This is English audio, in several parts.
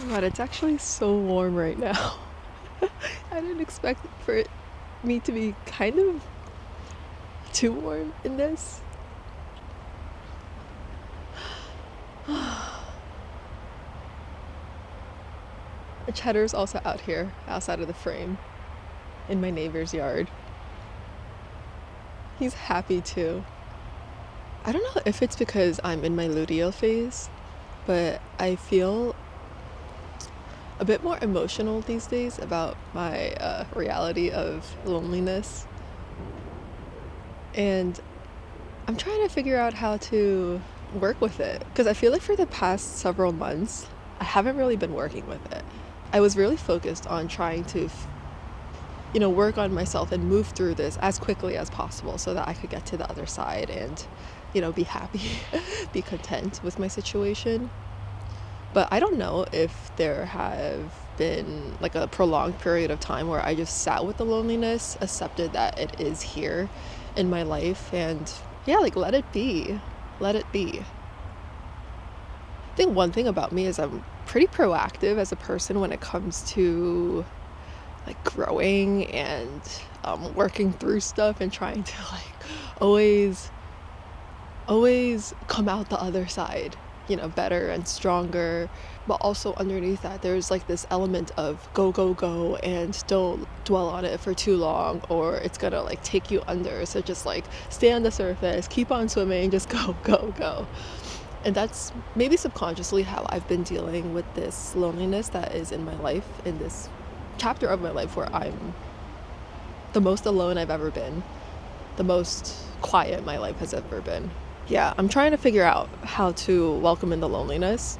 God, it's actually so warm right now. I didn't expect me to be kind of too warm in this. The cheddar's also out here, outside of the frame, in my neighbor's yard. He's happy too. I don't know if it's because I'm in my luteal phase, but I feel a bit more emotional these days about my reality of loneliness. And I'm trying to figure out how to work with it, because I feel like for the past several months, I haven't really been working with it. I was really focused on trying to, work on myself and move through this as quickly as possible so that I could get to the other side and, be happy, be content with my situation. But I don't know if there have been like a prolonged period of time where I just sat with the loneliness, accepted that it is here in my life, and let it be. Let it be. I think one thing about me is I'm pretty proactive as a person when it comes to like growing and working through stuff and trying to always come out the other side, better and stronger. But also underneath that, there's like this element of go, go, go, and don't dwell on it for too long or it's gonna like take you under. So just like stay on the surface, keep on swimming, just go, go, go. And that's maybe subconsciously how I've been dealing with this loneliness that is in my life, in this chapter of my life where I'm the most alone I've ever been, the most quiet my life has ever been. Yeah, I'm trying to figure out how to welcome in the loneliness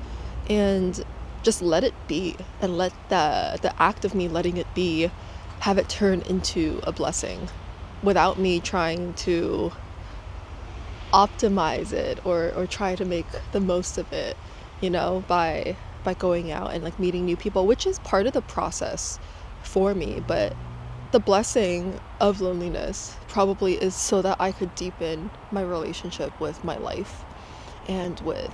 and just let it be, and let the act of me letting it be have it turn into a blessing without me trying to optimize it or try to make the most of it, by going out and like meeting new people, which is part of the process for me. But the blessing of loneliness probably is so that I could deepen my relationship with my life and with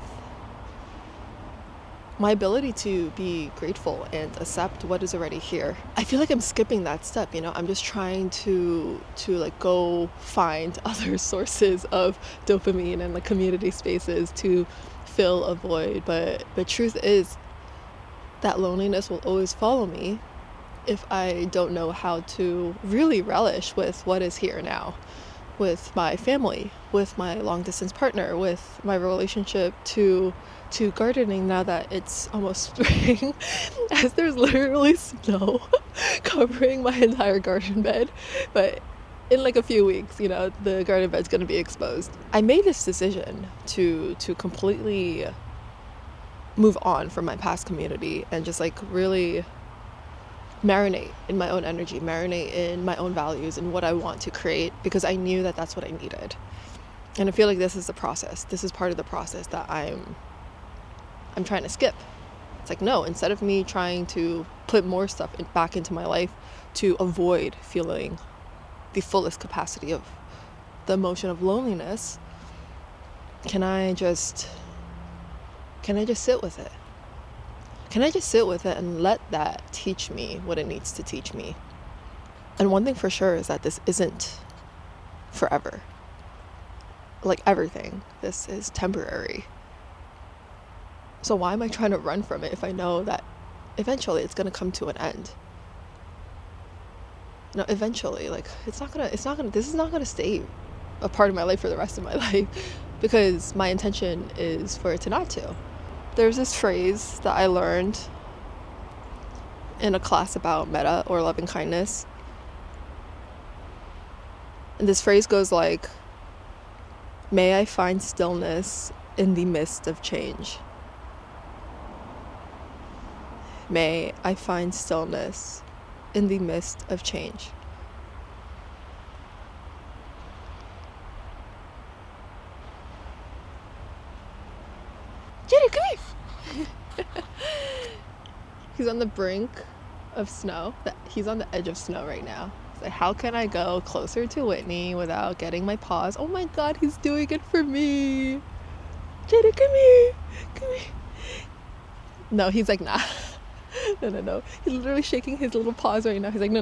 my ability to be grateful and accept what is already here. I feel like I'm skipping that step, I'm just trying to like go find other sources of dopamine and like community spaces to fill a void. But the truth is that loneliness will always follow me if I don't know how to really relish with what is here now. with my family, with my long distance partner, with my relationship to gardening now that it's almost spring, as there's literally snow covering my entire garden bed. But in like a few weeks, the garden bed's gonna be exposed. I made this decision to completely move on from my past community and just like really marinate in my own energy, marinate in my own values and what I want to create, because I knew that that's what I needed. And I feel like this is the process. This is part of the process that I'm trying to skip. It's like, no, instead of me trying to put more stuff back into my life to avoid feeling the fullest capacity of the emotion of loneliness, can I just sit with it? Can I just sit with it and let that teach me what it needs to teach me? And one thing for sure is that this isn't forever. Like everything, this is temporary. So why am I trying to run from it if I know that eventually it's going to come to an end? No, eventually, like this is not going to stay a part of my life for the rest of my life, because my intention is for it to not to. There's this phrase that I learned in a class about metta or loving kindness. And this phrase goes like, may I find stillness in the midst of change. May I find stillness in the midst of change. Jenny, come here! He's on the brink of snow. He's on the edge of snow right now. So how can I go closer to Whitney without getting my paws? Oh my god, he's doing it for me. Jenny, come here. Come here. No, he's like, nah. No. He's literally shaking his little paws right now. He's like, no.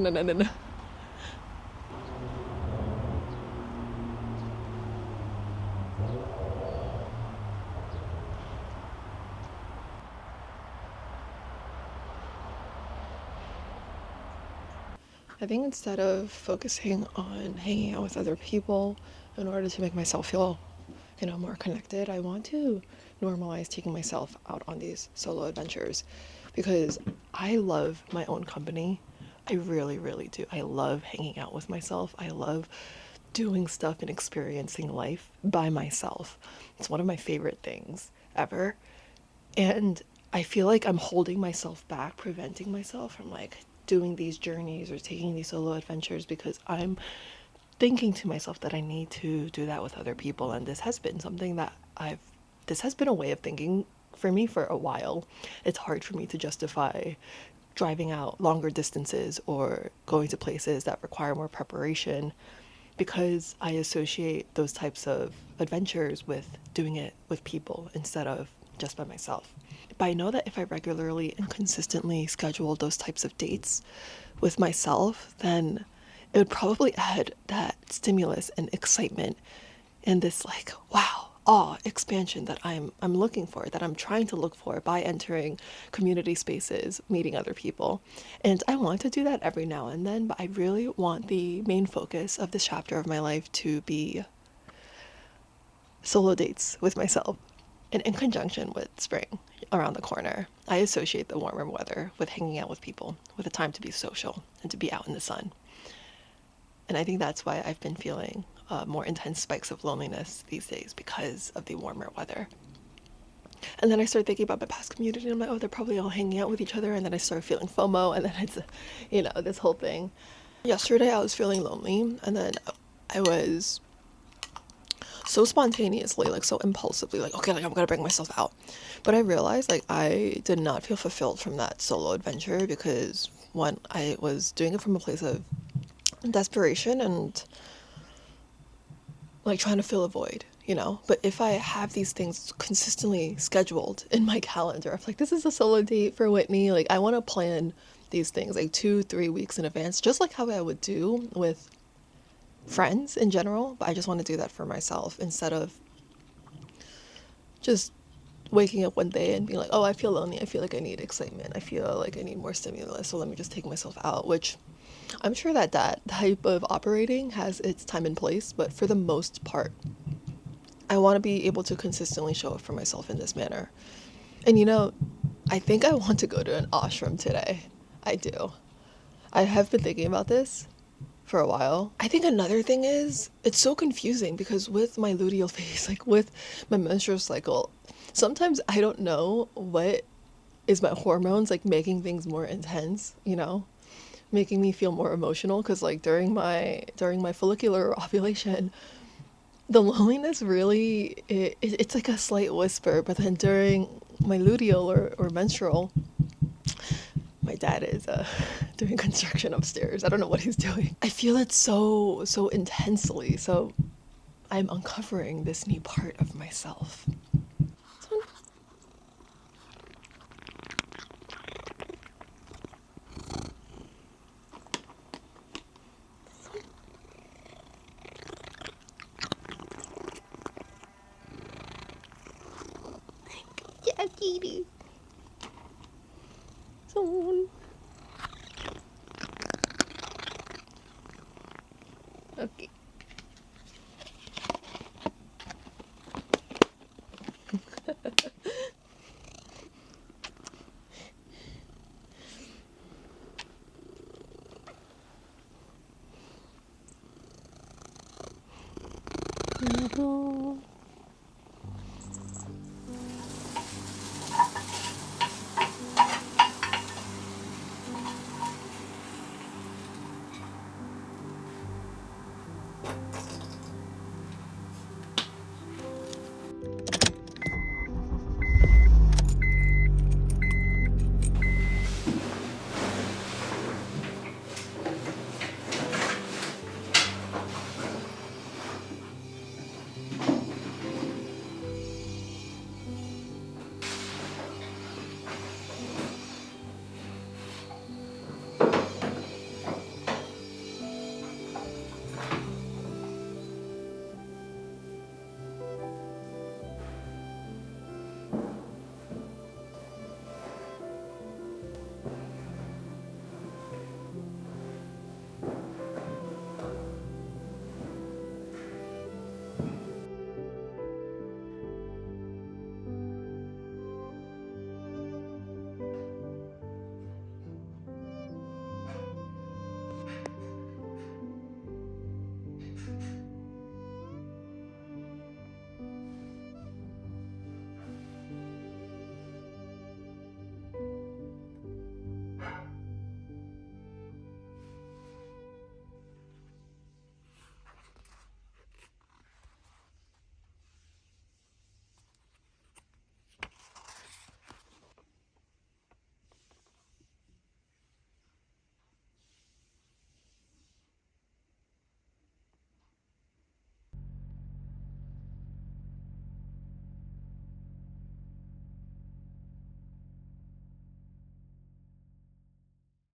I think instead of focusing on hanging out with other people in order to make myself feel, more connected, I want to normalize taking myself out on these solo adventures, because I love my own company. I really, really do. I love hanging out with myself. I love doing stuff and experiencing life by myself. It's one of my favorite things ever. And I feel like I'm holding myself back, preventing myself from like doing these journeys or taking these solo adventures, because I'm thinking to myself that I need to do that with other people. And this has been something that this has been a way of thinking for me for a while. It's hard for me to justify driving out longer distances or going to places that require more preparation, because I associate those types of adventures with doing it with people instead of just by myself. But I know that if I regularly and consistently schedule those types of dates with myself, then it would probably add that stimulus and excitement and this like, wow, awe, expansion that I'm looking for, that I'm trying to look for by entering community spaces, meeting other people. And I want to do that every now and then, but I really want the main focus of this chapter of my life to be solo dates with myself. And in conjunction with spring around the corner, I associate the warmer weather with hanging out with people, with a time to be social and to be out in the sun. And I think that's why I've been feeling more intense spikes of loneliness these days, because of the warmer weather. And then I started thinking about my past community, and I'm like, oh, they're probably all hanging out with each other. And then I started feeling FOMO, and then it's, this whole thing. Yesterday I was feeling lonely, and then I was so spontaneously, like so impulsively, like, okay, like I'm gonna bring myself out. But I realized like I did not feel fulfilled from that solo adventure, because one, I was doing it from a place of desperation and like trying to fill a void, But if I have these things consistently scheduled in my calendar, I'm like, this is a solo date for Whitney. Like I want to plan these things like 2-3 weeks in advance, just like how I would do with friends in general. But I just want to do that for myself instead of just waking up one day and being like, oh, I feel lonely. I feel like I need excitement. I feel like I need more stimulus. So let me just take myself out, which I'm sure that that type of operating has its time and place, but for the most part, I want to be able to consistently show up for myself in this manner. And I think I want to go to an ashram today. I do. I have been thinking about this for a while. I think another thing is it's so confusing because with my luteal phase, like with my menstrual cycle, sometimes I don't know what is my hormones like making things more intense, making me feel more emotional because like during my follicular ovulation, the loneliness really it's like a slight whisper, but then during my luteal or menstrual, my dad is doing construction upstairs. I don't know what he's doing. I feel it so intensely. So I'm uncovering this new part of myself. Yeah, kitty. Someone. Okay.